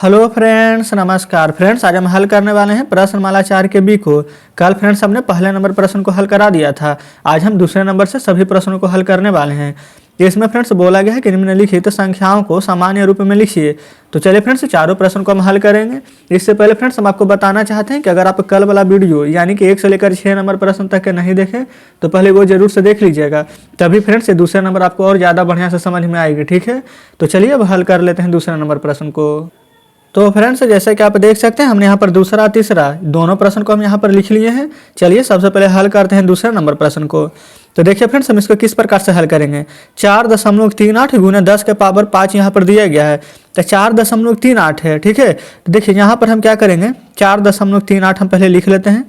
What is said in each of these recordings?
Hello friends, नमस्कार friends. आज हम हल करने वाले हैं प्रश्नमाला 4 के बी को। कल फ्रेंड्स हमने पहले नंबर प्रश्न को हल करा दिया था। आज हम दूसरे नंबर से सभी प्रश्नों को हल करने वाले हैं। इसमें फ्रेंड्स बोला गया है कि निम्नलिखित संख्याओं को सामान्य रूप में लिखिए। तो चलिए फ्रेंड्स, चारों प्रश्नों को हम हल करेंगे। इससे पहले फ्रेंड्स हम आपको बताना चाहते हैं कि अगर आप कल वाला वीडियो यानी कि 1 से लेकर 6 नंबर प्रश्न तक के नहीं देखें तो पहले वो जरूर से देख लीजिएगा, तभी फ्रेंड्स ये दूसरा नंबर आपको और ज़्यादा बढ़िया से समझ में आएगी। ठीक है, तो चलिए अब हल कर लेते हैं दूसरा नंबर प्रश्न को। तो फ्रेंड्स जैसे कि आप देख सकते हैं हमने यहाँ पर दूसरा तीसरा दोनों प्रश्न को हम यहाँ पर लिख लिए हैं। चलिए सबसे पहले हल करते हैं दूसरा नंबर प्रश्न को। तो देखिए फ्रेंड्स हम इसको किस प्रकार से हल करेंगे। 4.38 गुना 10 के पावर 5 यहाँ पर दिया गया है, तो 4.38 है। ठीक है, तो देखिए यहाँ पर हम क्या करेंगे, 4.38 हम पहले लिख लेते हैं।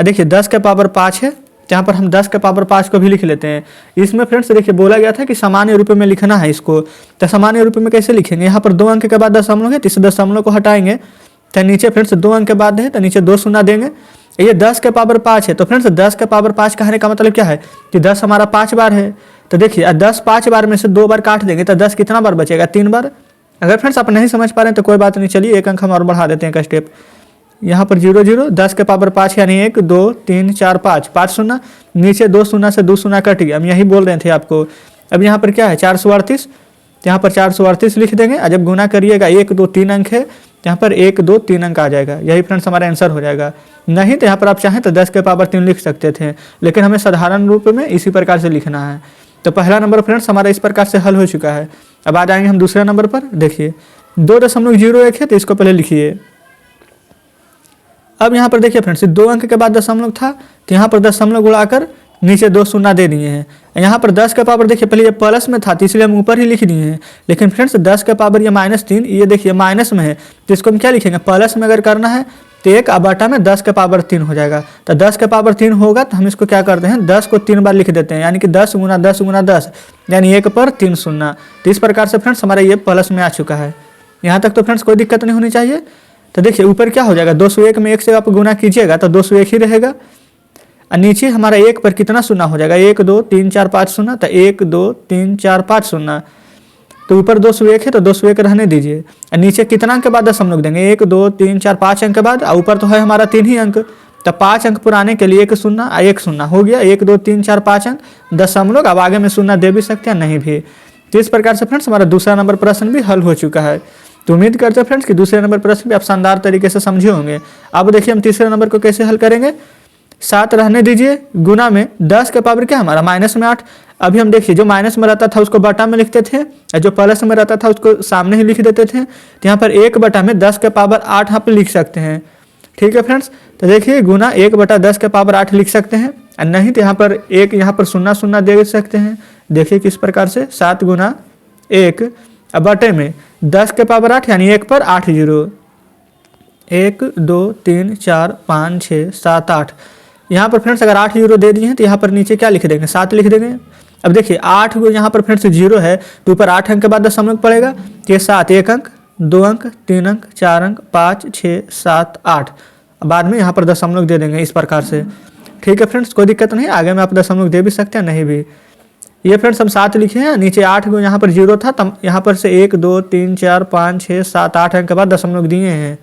देखिए 10 के पावर 5 है, यहाँ पर हम 10 के पावर 5 को भी लिख लेते हैं। इसमें फ्रेंड्स देखिए बोला गया था कि सामान्य रूप में लिखना है इसको। तो सामान्य रूप में कैसे लिखेंगे, यहाँ पर 2 अंक के बाद दशमलव है तो इस दशमलव को हटाएंगे। तो नीचे फ्रेंड्स 2 अंक के बाद है तो नीचे 2 शून्य देंगे। ये 10 के पावर 5 है, तो फ्रेंड्स 10 के पावर 5 कहने का मतलब क्या है कि 10 हमारा 5 बार है। तो देखिए 10 5 बार में से 2 बार काट देंगे तो 10 कितना बार बचेगा, 3 बार। अगर फ्रेंड्स आप नहीं समझ पा रहे हैं तो कोई बात नहीं, चलिए एक अंक हम और बढ़ा देते हैं का स्टेप। यहाँ पर 0 0 10 के पावर 5 यानी 1 2 3 4 5 5 शून्य, नीचे 2 शून्य से 2 शून्य कट गया। हम यही बोल रहे थे आपको। अब यहाँ पर क्या है 438, यहाँ पर 438 लिख देंगे। और जब गुना करिएगा 1 2 3 अंक है, यहाँ पर 1 2 3 अंक आ जाएगा। यही फ्रेंड्स हमारा आंसर हो जाएगा। नहीं तो यहाँ पर आप चाहें तो 10 के पावर 3 लिख सकते थे, लेकिन हमें साधारण रूप में इसी प्रकार से लिखना है। तो पहला नंबर फ्रेंड्स हमारा इस प्रकार से हल हो चुका है। अब आ जाएंगे हम दूसरे नंबर पर। देखिए 2.01 है तो इसको पहले लिखिए। अब यहाँ पर देखिए फ्रेंड्स 2 अंक के बाद दशमलव था तो यहाँ पर दशमलव गुणाकर नीचे 2 शून्य दे दिए हैं। यहाँ पर 10 के पावर देखिए पहले ये प्लस में था तो इसलिए हम ऊपर ही लिख दिए हैं, लेकिन फ्रेंड्स 10 के पावर ये -3, ये देखिए माइनस में है तो इसको हम क्या लिखेंगे, प्लस में अगर करना है तो 1 बटा में 10 के पावर 3 हो जाएगा। तो 10 के पावर 3 होगा तो हम इसको क्या करते हैं 10 को 3 बार लिख देते हैं, यानी कि 10 गुना 10 गुना 10 यानी 1 पर 3 शून्य। तो इस प्रकार से फ्रेंड्स हमारा ये प्लस में आ चुका है। यहाँ तक तो फ्रेंड्स कोई दिक्कत नहीं होनी चाहिए। तो देखिए ऊपर क्या हो जाएगा, 201 में 1 से आप गुना कीजिएगा तो 201 ही रहेगा। और नीचे हमारा 1 पर कितना शून्य हो जाएगा, 1 2 3 4 5 शून्य, तो 1 2 3 4 5 शून्य। तो ऊपर 201 है तो 201 रहने दीजिए। और नीचे कितना अंक के बाद दशमलव देंगे, 1 2 3 4 5 अंक के बाद। और ऊपर तो है हमारा 3 ही अंक, तो 5 अंक पुराने के लिए 1 शून्य 1 शून्य हो गया। 1 2 3 4 5 अंक दशमलव। अब आगे में शून्य दे भी सकते हैं नहीं भी। तो इस प्रकार से फ्रेंड्स हमारा दूसरा नंबर प्रश्न भी हल हो चुका है। तो उम्मीद करते हैं फ्रेंड्स कि दूसरे नंबर प्रश्न भी आप शानदार तरीके से समझे होंगे। अब देखिए हम तीसरे नंबर को कैसे हल करेंगे। 7 रहने दीजिए, गुना में 10 के पावर क्या हमारा -8। अभी हम देखिए जो माइनस में रहता था उसको बटा में लिखते थे, और जो प्लस में रहता था उसको सामने ही लिख देते थे। तो यहाँ पर 1 बटा में 10 के पावर 8 आप लिख सकते हैं। ठीक है फ्रेंड्स, तो देखिए गुना 1 बटा 10 के पावर 8 लिख सकते हैं, और नहीं तो यहाँ पर 1 यहाँ पर शून्य शून्य दे सकते हैं। देखिए किस प्रकार से 7 गुना 1 बटे में 10 के पावर 8 यानी 1 पर 8 0, 1 2 3 4 5 6 7 8। यहाँ पर फ्रेंड्स अगर 8 0 दे दिए हैं तो यहाँ पर नीचे क्या लिख देंगे, 7 लिख देंगे। अब देखिए 8 को यहाँ पर फ्रेंड्स 0 है तो ऊपर 8 अंक के बाद दशमलव पड़ेगा। तो ये 7 1 अंक 2 अंक 3 अंक 4 अंक 5 6 7 8, बाद में यहाँ पर दशमलव दे देंगे इस प्रकार से। ठीक है फ्रेंड्स, कोई दिक्कत नहीं, आगे में आप दशमलव दे भी सकते हैं नहीं भी। ये फ्रेंड्स हम 7 लिखे हैं, नीचे 8 को यहाँ पर 0 था तब यहाँ पर से 1 2 3 4 5 6 7 8 अंक के बाद दशमलव दिए हैं।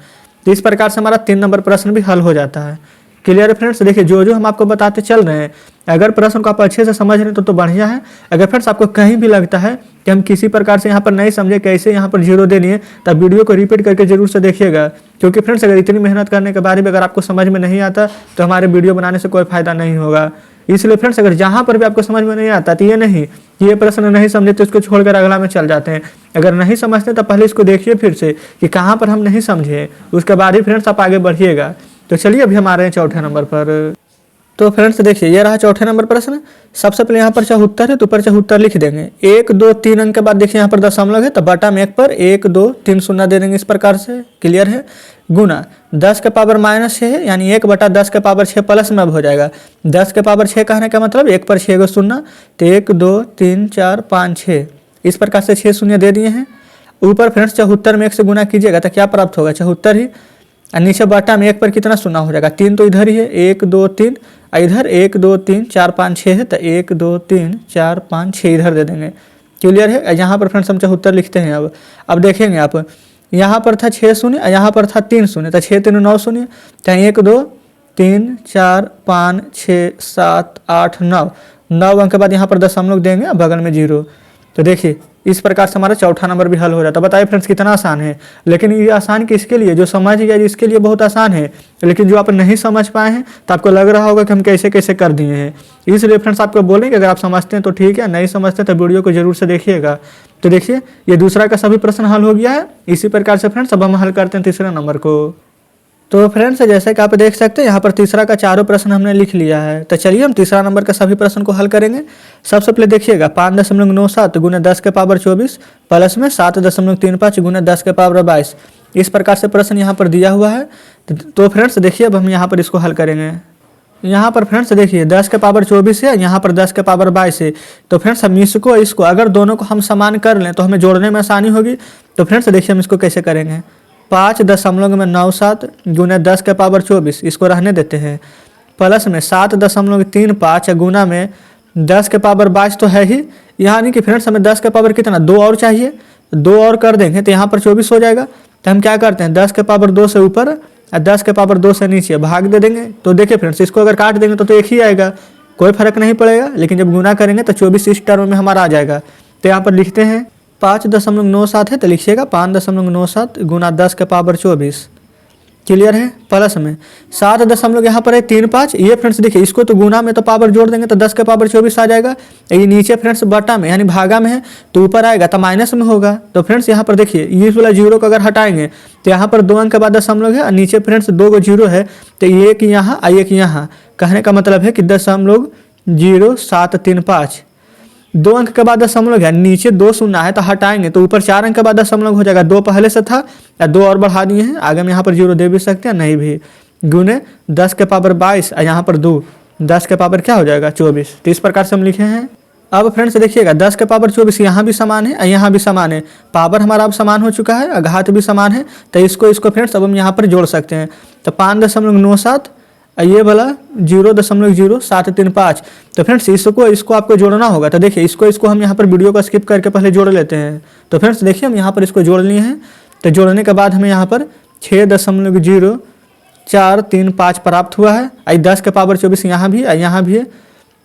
तो इस प्रकार से हमारा 3 नंबर प्रश्न भी हल हो जाता है। क्लियर है फ्रेंड्स। देखिए जो जो हम आपको बताते चल रहे हैं, अगर प्रश्न को आप अच्छे से समझ रहे हैं तो बढ़िया है। अगर फ्रेंड्स आपको कहीं भी लगता है कि हम किसी प्रकार से यहाँ पर नहीं समझे कैसे यहाँ पर 0 देनी है, तब वीडियो को रिपीट करके जरूर से देखिएगा। क्योंकि फ्रेंड्स अगर इतनी मेहनत करने के बाद भी अगर आपको समझ में नहीं आता तो हमारे वीडियो बनाने से कोई फायदा नहीं होगा। इसलिए फ्रेंड्स अगर जहाँ पर भी आपको समझ में नहीं आता तो ये नहीं कि ये प्रश्न नहीं समझे तो इसको छोड़कर अगला में चल जाते हैं। अगर नहीं समझते तो पहले इसको देखिए फिर से कि कहाँ पर हम नहीं समझे, उसके बाद ही फ्रेंड्स आप आगे बढ़िएगा। तो चलिए अभी हम आ रहे हैं चौथे नंबर पर। तो फ्रेंड्स देखिए ये रहा चौथे नंबर प्रश्न। सबसे पहले यहाँ पर 74 है तो ऊपर 74 लिख देंगे। 1 2 3 अंक के बाद देखिए यहाँ पर दशमलव है तो बटा में 1 पर 1 2 3 शून्य दे देंगे इस प्रकार से। क्लियर है। गुना 10 के पावर -6 है यानी 1 बटा 10 के पावर 6 प्लस में अब हो जाएगा। 10 के पावर 6 कहने का मतलब 1 पर 6 को शून्य, तो 1 2 3 4 5 6 इस प्रकार से 6 शून्य दे दिए हैं। ऊपर फ्रेंड्स 74 में 1 से गुना कीजिएगा तो क्या प्राप्त होगा, 74 ही। और नीचे बटा में 1 पर कितना शून्य हो जाएगा, 3 तो इधर ही है, 1 2 3, इधर 1 2 3 4 5 6 है तो 1 2 3 4 5 6 इधर दे देंगे। क्लियर है। यहाँ पर फ्रेंड्स हम 74 लिखते हैं। अब देखेंगे आप यहाँ पर था 6 शून्य, यहाँ पर था 3 शून्य, तो 6 3 9 शून्य, चाहे 1 2 3 4 5 6 7 8 9, 9 अंक के बाद यहाँ पर दशमलव देंगे, बगल में 0। तो देखिए इस प्रकार से हमारा चौथा नंबर भी हल हो जाता है। बताइए फ्रेंड्स कितना आसान है। लेकिन ये आसान किसके लिए, जो समझ गया इसके लिए बहुत आसान है, लेकिन जो आप नहीं समझ पाए हैं तो आपको लग रहा होगा कि हम कैसे कैसे कर दिए हैं। इसलिए फ्रेंड्स आपको बोलेंगे अगर आप समझते हैं तो ठीक है, नहीं समझते तो वीडियो को जरूर से देखिएगा। तो देखिए ये दूसरा का सभी प्रश्न हल हो गया है। इसी प्रकार से फ्रेंड्स अब हम हल करते हैं तीसरे नंबर को। तो फ्रेंड्स जैसे कि आप देख सकते हैं यहाँ पर तीसरा का चारों प्रश्न हमने लिख लिया है। तो चलिए हम तीसरा नंबर का सभी प्रश्न को हल करेंगे। सबसे पहले देखिएगा 5.97 गुना 10 के पावर 24 प्लस में 7.35 गुना 10 के पावर 22, इस प्रकार से प्रश्न यहाँ पर दिया हुआ है। तो फ्रेंड्स देखिए अब हम यहाँ पर इसको हल करेंगे। यहाँ पर फ्रेंड्स देखिए 10 के पावर 24 है, यहाँ पर 10 के पावर 22 है। तो फ्रेंड्स हम इसको अगर दोनों को हम समान कर लें तो हमें जोड़ने में आसानी होगी। तो फ्रेंड्स देखिए हम इसको कैसे करेंगे। 5.97 गुना 10 के पावर 24 इसको रहने देते हैं, प्लस में 7.35 गुना में 10 के पावर 22 तो है ही, यानी कि फ्रेंड्स हमें 10 के पावर कितना 2 और चाहिए, 2 और कर देंगे तो यहाँ पर 24 हो जाएगा। तो हम क्या करते हैं 10 के पावर 2 से ऊपर और 10 के पावर 2 से नीचे भाग दे देंगे। तो देखिए फ्रेंड्स इसको अगर काट देंगे तो एक ही आएगा, कोई फर्क नहीं पड़ेगा। लेकिन जब गुना करेंगे तो 24 इस टर्म में हमारा आ जाएगा। तो यहाँ पर लिखते हैं 5.97 है तो लिखिएगा 5.97 गुना 10 के पावर 24, क्लियर है। प्लस में 7 यहाँ पर है 35, ये फ्रेंड्स देखिए इसको तो गुना में तो पावर जोड़ देंगे तो 10 के पावर 24 आ जाएगा। ये नीचे फ्रेंड्स बटा में यानी भागा में है तो ऊपर आएगा तो माइनस में होगा। तो फ्रेंड्स यहाँ पर देखिए ये वाला 0 को अगर हटाएंगे तो यहाँ पर 2 अंक के बाद दशमलव है और नीचे फ्रेंड्स 2 को 0 है, तो एक यहाँ और एक यहाँ, कहने का मतलब है कि 0.0735, 2 अंक के बाद दशमलव है, नीचे 2 शून्य है तो हटाएंगे तो ऊपर 4 अंक के बाद दशमलव हो जाएगा। 2 पहले से था या 2 और बढ़ा दिए हैं, आगे में यहाँ पर 0 दे भी सकते हैं नहीं भी, गुने 10 के पावर 22 और यहाँ पर 2, 10 के पावर क्या हो जाएगा 24। तो इस प्रकार से हम लिखे हैं। अब फ्रेंड्स देखिएगा 10 के पावर 24 यहाँ भी समान है और यहाँ भी समान है, पावर हमारा अब समान हो चुका है, घात भी समान है। तो इसको फ्रेंड्स अब हम यहाँ पर जोड़ सकते हैं। तो 5.97 ये वाला 0.0735। तो फ्रेंड्स इसको आपको जोड़ना होगा। तो देखिए इसको हम यहाँ पर वीडियो को स्किप करके पहले जोड़ लेते हैं। तो फ्रेंड्स देखिए हम यहाँ पर इसको जोड़ लिए हैं। तो जोड़ने के बाद हमें यहाँ पर 6.0435 प्राप्त हुआ है। आई 10 के पावर 24 यहाँ भी यहाँ भी है,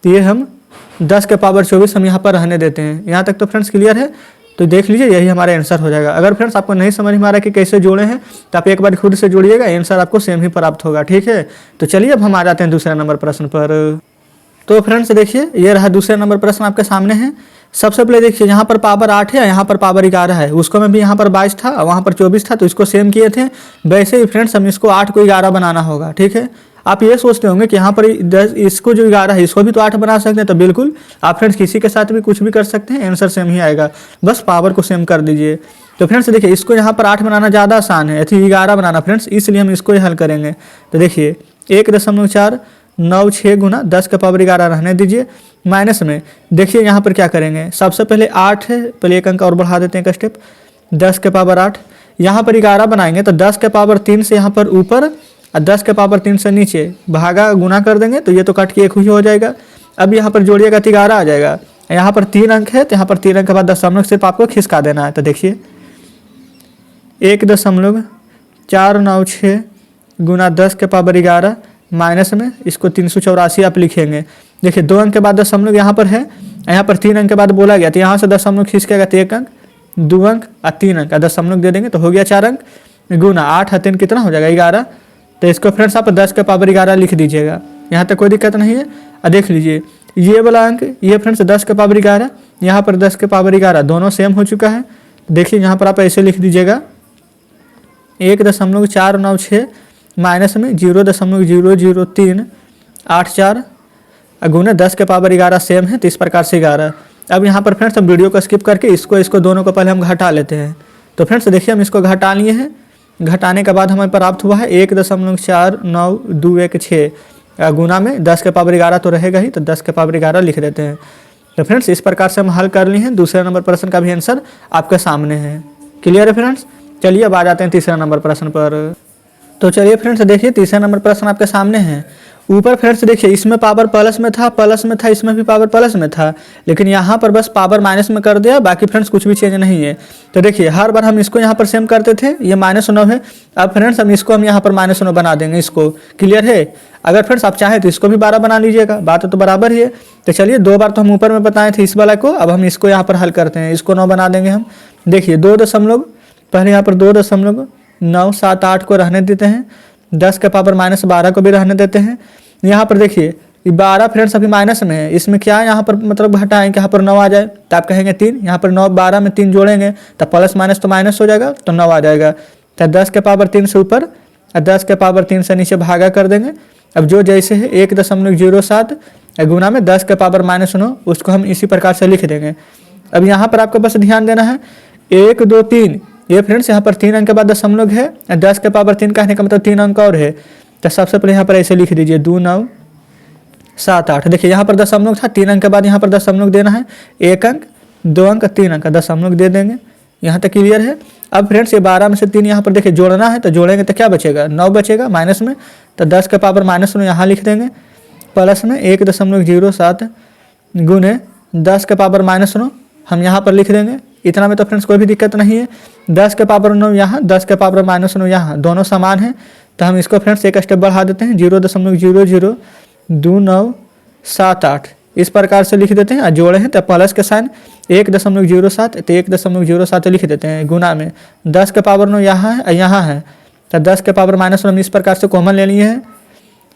तो ये हम 10 के पावर 24 हम यहाँ पर रहने देते हैं। यहाँ तक तो फ्रेंड्स क्लियर है। तो देख लीजिए यही हमारा आंसर हो जाएगा। अगर फ्रेंड्स आपको नहीं समझ में आ रहा है कि कैसे जोड़े हैं तो आप एक बार खुद से जोड़िएगा, आंसर आपको सेम ही प्राप्त होगा, ठीक है। तो चलिए अब हम आ जाते हैं दूसरे नंबर प्रश्न पर। तो फ्रेंड्स देखिए ये रहा दूसरे नंबर प्रश्न आपके सामने है। सबसे पहले देखिए यहाँ पर पावर 8 है, यहाँ पर पावर 11 है, उसको में भी यहाँ पर 22 था वहाँ पर 24 था, तो इसको सेम किए थे। वैसे ही फ्रेंड्स हम इसको 8 को 11 बनाना होगा, ठीक है। आप ये सोचते होंगे कि यहाँ पर 10 इसको जो 11 है इसको भी तो 8 बना सकते हैं। तो बिल्कुल आप फ्रेंड्स किसी के साथ भी कुछ भी कर सकते हैं, आंसर सेम ही आएगा, बस पावर को सेम कर दीजिए। तो फ्रेंड्स देखिए इसको यहाँ पर 8 बनाना ज़्यादा आसान है, 11 बनाना फ्रेंड्स, इसलिए हम इसको ही हल करेंगे। तो देखिए 1.496 गुना 10 के पावर 11 रहने दीजिए, माइनस में देखिए यहाँ पर क्या करेंगे। सबसे पहले 8 है, पहले एक अंक और बढ़ा देते हैं एक स्टेप, 10 के पावर 8, यहाँ पर 11 बनाएंगे तो 10 के पावर 3 से यहाँ पर ऊपर और 10 के पावर 3 से नीचे भागा गुना कर देंगे तो ये तो कट के 1 ही हो जाएगा। अब यहाँ पर जोड़िएगा तो 11 आ जाएगा। यहाँ पर 3 अंक है तो यहाँ पर 3 अंक के बाद दशमलव सिर्फ आपको खिसका देना है। तो देखिए 1.496 गुना 10 के पावर 11 माइनस में इसको 384 आप लिखेंगे। देखिए 2 अंक के बाद दशमलव यहाँ पर है, यहाँ पर 3 अंक के बाद बोला गया तो यहाँ से दशमलव खिसकेगा तो 1 अंक, 2 अंक और 3 अंक दशमलव दे देंगे तो हो गया 4 अंक, गुना 8 और 3 कितना हो जाएगा 11। तो इसको फ्रेंड्स आप 10 के पावर 11 लिख दीजिएगा, यहाँ तक कोई दिक्कत नहीं है। और देख लीजिए ये वाला अंक ये फ्रेंड्स 10 के पावर 11, यहाँ पर 10 के पावर 11 दोनों सेम हो चुका है। देखिए यहाँ पर आप ऐसे लिख दीजिएगा 1.496 माइनस में 0.00384 गुना 10 के पावर 11 सेम है, तो इस प्रकार से 11। अब यहाँ पर फ्रेंड्स हम वीडियो को स्किप करके इसको दोनों को पहले हम घटा लेते हैं। तो फ्रेंड्स देखिए हम इसको घटा लिए हैं, घटाने के बाद हमें प्राप्त हुआ है 1.49216 गुना में 10 के पावर 11 तो रहेगा ही, तो 10 के पावर 11 लिख देते हैं। तो फ्रेंड्स इस प्रकार से हम हल कर लिए हैं। दूसरे नंबर प्रश्न का भी आंसर आपके सामने है, क्लियर है फ्रेंड्स। चलिए अब आ जाते हैं तीसरा नंबर प्रश्न पर। तो चलिए फ्रेंड्स देखिए तीसरा नंबर प्रश्न आपके सामने है। ऊपर फ्रेंड्स देखिए इसमें पावर प्लस में था, इसमें भी पावर प्लस में था, लेकिन यहाँ पर बस पावर माइनस में कर दिया, बाकी फ्रेंड्स कुछ भी चेंज नहीं है। तो देखिए हर बार हम इसको यहाँ पर सेम करते थे, ये -9 है। अब फ्रेंड्स हम इसको यहाँ पर -9 बना देंगे, इसको क्लियर है। अगर फ्रेंड्स आप चाहें तो इसको भी 12 बना लीजिएगा, बात तो बराबर ही है। तो चलिए 2 बार तो हम ऊपर में बताए थे इस वाला को, अब हम इसको यहाँ पर हल करते हैं, इसको 9 बना देंगे हम। देखिए 2 दशमलव, पहले यहाँ पर 2.978 को रहने देते हैं, 10 के पावर -12 को भी रहने देते हैं। यहाँ पर देखिए 12 फ्रेंड्स अभी माइनस में है, इसमें क्या यहाँ पर मतलब घटाएं कि यहाँ पर 9 आ जाए, तो आप कहेंगे 3, यहाँ पर 9 12 में 3 जोड़ेंगे तो प्लस माइनस तो माइनस हो जाएगा, तो 9 आ जाएगा। तो 10 के पावर 3 से ऊपर और 10 के पावर 3 से नीचे भागा कर देंगे। अब जो जैसे है 1.07 गुना में 10 के पावर -9, उसको हम इसी प्रकार से लिख देंगे। अब यहाँ पर आपको बस ध्यान देना है 1 2 3, ये फ्रेंड्स यहाँ पर 3 अंक के बाद दशमलव है, 10 के पावर 3 कहने का मतलब 3 अंक और है। तो सबसे पहले यहाँ पर ऐसे लिख दीजिए 2978। देखिए यहाँ पर दशमलव था, 3 अंक के बाद यहाँ पर दशमलव देना है, 1 अंक 2 अंक 3 अंक दशमलव दे देंगे। यहाँ तक क्लियर है। अब फ्रेंड्स ये 12 में से 3 यहाँ पर देखिए जोड़ना है, तो जोड़ेंगे तो क्या बचेगा, 9 बचेगा माइनस में, तो 10 के पावर -9 यहाँ लिख देंगे, प्लस में 1.07 गुने 10 के पावर -9 हम यहाँ पर लिख देंगे। इतना में तो फ्रेंड्स कोई भी दिक्कत नहीं है। 10 के पावर 9 यहाँ, 10 के पावर -9 यहाँ, दोनों समान हैं, तो हम इसको फ्रेंड्स एक स्टेप बढ़ा देते हैं, 0.002978 इस प्रकार से लिख देते हैं। और जोड़े हैं तो प्लस के साइन 1.07, तो 1.07 लिख देते हैं, गुना में 10 के पावर 9 यहाँ है, यहाँ है, तो 10 के पावर -9 हम इस प्रकार से कॉमन ले लिए हैं।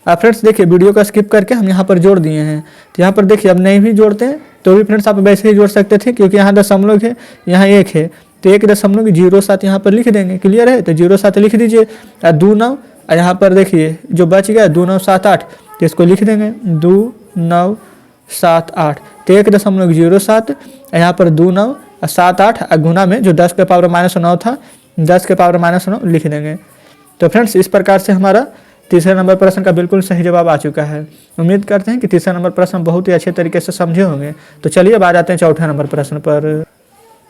अब फ्रेंड्स देखिए वीडियो को स्किप करके हम यहाँ पर जोड़ दिए हैं। तो यहाँ पर देखिए अब नहीं भी जोड़ते हैं तो भी फ्रेंड्स आप वैसे ही जोड़ सकते थे, क्योंकि यहाँ दशमलव है, यहाँ 1 है, तो 1.07 यहाँ पर लिख देंगे। क्लियर है, तो 07 लिख दीजिए। 2 9, और यहाँ पर देखिए जो बच गया 2978, तो इसको लिख देंगे 2978, तो 1.07, यहाँ पर 2978 और गुना में जो 10 के पावर -9 था, 10 के पावर -9 लिख देंगे। तो फ्रेंड्स इस प्रकार से हमारा तीसरे नंबर प्रश्न का बिल्कुल सही जवाब आ चुका है। उम्मीद करते हैं कि तीसरा नंबर प्रश्न बहुत ही अच्छे तरीके से समझे होंगे। तो चलिए अब आ जाते हैं चौथे नंबर प्रश्न पर।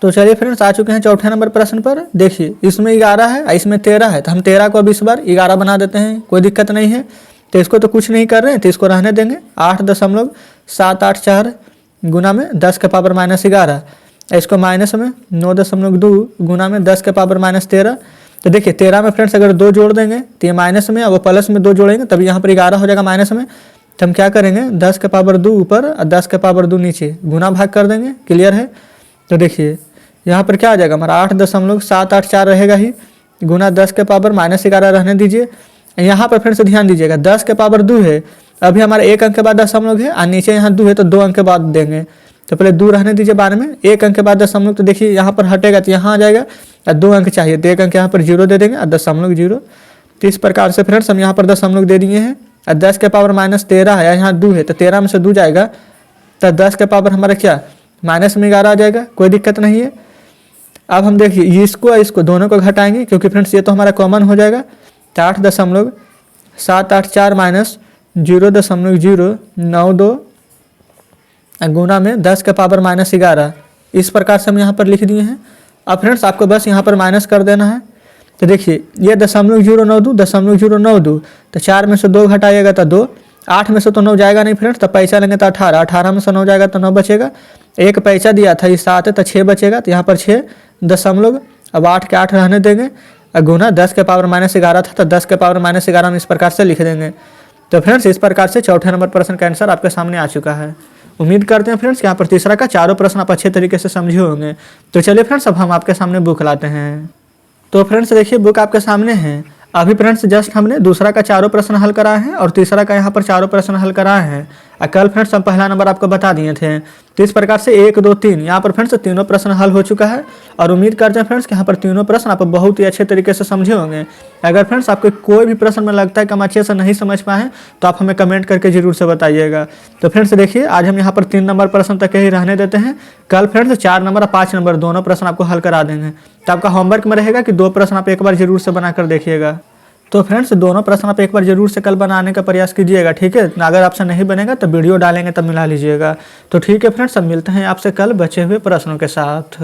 तो चलिए फ्रेंड्स आ चुके हैं चौथे नंबर प्रश्न पर। देखिए इसमें 11 है और इसमें 13 है, तो हम 13 को अब इस बार 11 बना देते हैं, कोई दिक्कत नहीं है। तो इसको तो कुछ नहीं कर रहे हैं, तो इसको रहने देंगे। 8.784 गुना में 10 के पावर -11, इसको माइनस में 9.2 गुना में 10 के पावर -13। तो देखिए 13 में फ्रेंड्स अगर 2 जोड़ देंगे तो ये माइनस में, और वो प्लस में 2 जोड़ेंगे तब यहाँ पर 11 हो जाएगा माइनस में। तो हम क्या करेंगे 10 के पावर 2 ऊपर और 10 के पावर 2 नीचे, गुना भाग कर देंगे। क्लियर है। तो देखिए यहाँ पर क्या आ जाएगा हमारा 8.784 रहेगा ही, गुना 10 के पावर -11 रहने दीजिए। यहाँ पर फ्रेंड्स ध्यान दीजिएगा 10 के पावर 2 है, अभी हमारा 1 अंक के बाद दशमलव है, और नीचे यहाँ 2 है तो 2 अंक के बाद देंगे। तो पहले 2 रहने दीजिए बाद में, 1 अंक के बाद दशमलव, तो देखिए यहाँ पर हटेगा तो यहाँ आ जाएगा, और 2 अंक चाहिए तो 1 अंक यहाँ पर 0 दे देंगे और .0। तो इस प्रकार से फ्रेंड्स हम यहाँ पर दशमलव दे दिए हैं। और 10 के पावर -13 है, यहाँ 2 है, तो 13 में से 2 जाएगा तो 10 के पावर हमारा क्या -11 आ जाएगा, कोई दिक्कत नहीं है। अब हम देखिए इसको दोनों को घटाएंगे, क्योंकि फ्रेंड्स ये तो हमारा कॉमन हो जाएगा। तो 8.784 माइनस 0.092 गुना में 10 के पावर -11, इस प्रकार से हम यहाँ पर लिख दिए हैं। अब फ्रेंड्स आपको बस यहाँ पर माइनस कर देना है। तो देखिए ये 0.092, तो 4 में से 2 घटाइएगा तो 2, 8 में से तो 9 जाएगा नहीं फ्रेंड्स, तो पैसा लेंगे तो 18 में से 9 जाएगा तो 9 बचेगा। एक पैसा दिया था, ये 7 है तो 6 बचेगा, तो यहाँ पर 6 दशमलव, अब 8 के 8 रहने देंगे, और गुना 10 के पावर -11 था, तो 10 के पावर -11 हम इस प्रकार से लिख देंगे। तो फ्रेंड्स इस प्रकार से चौथे नंबर प्रश्न का आंसर आपके सामने आ चुका है। उम्मीद करते हैं फ्रेंड्स यहाँ पर तीसरा का चारों प्रश्न आप अच्छे तरीके से समझे होंगे। तो चलिए फ्रेंड्स अब हम आपके सामने बुक लाते हैं। तो फ्रेंड्स देखिए बुक आपके सामने है। अभी फ्रेंड्स जस्ट हमने दूसरा का चारों प्रश्न हल कराए हैं और तीसरा का यहाँ पर चारों प्रश्न हल कराए हैं। कल फ्रेंड्स हम पहला नंबर आपको बता दिए थे। तो इस प्रकार से 1 2 3 यहाँ पर फ्रेंड्स तीनों प्रश्न हल हो चुका है। और उम्मीद करते हैं फ्रेंड्स कि यहाँ पर तीनों प्रश्न आप बहुत ही अच्छे तरीके से समझे होंगे। अगर फ्रेंड्स आपको कोई भी प्रश्न में लगता है कि हम अच्छे से नहीं समझ पाए तो आप हमें कमेंट करके जरूर से बताइएगा। तो फ्रेंड्स देखिए आज हम यहाँ पर 3 नंबर प्रश्न तक ही रहने देते हैं। कल फ्रेंड्स 4 नंबर और 5 नंबर दोनों प्रश्न आपको हल करा देंगे। तो आपका होमवर्क में रहेगा कि 2 प्रश्न आप एक बार जरूर से बनाकर देखिएगा। तो फ्रेंड्स दोनों प्रश्न आप एक बार जरूर से कल बनाने का प्रयास कीजिएगा, ठीक है। अगर आपसे नहीं बनेगा तो वीडियो डालेंगे तब मिला लीजिएगा। तो ठीक है फ्रेंड्स, अब मिलते हैं आपसे कल बचे हुए प्रश्नों के साथ।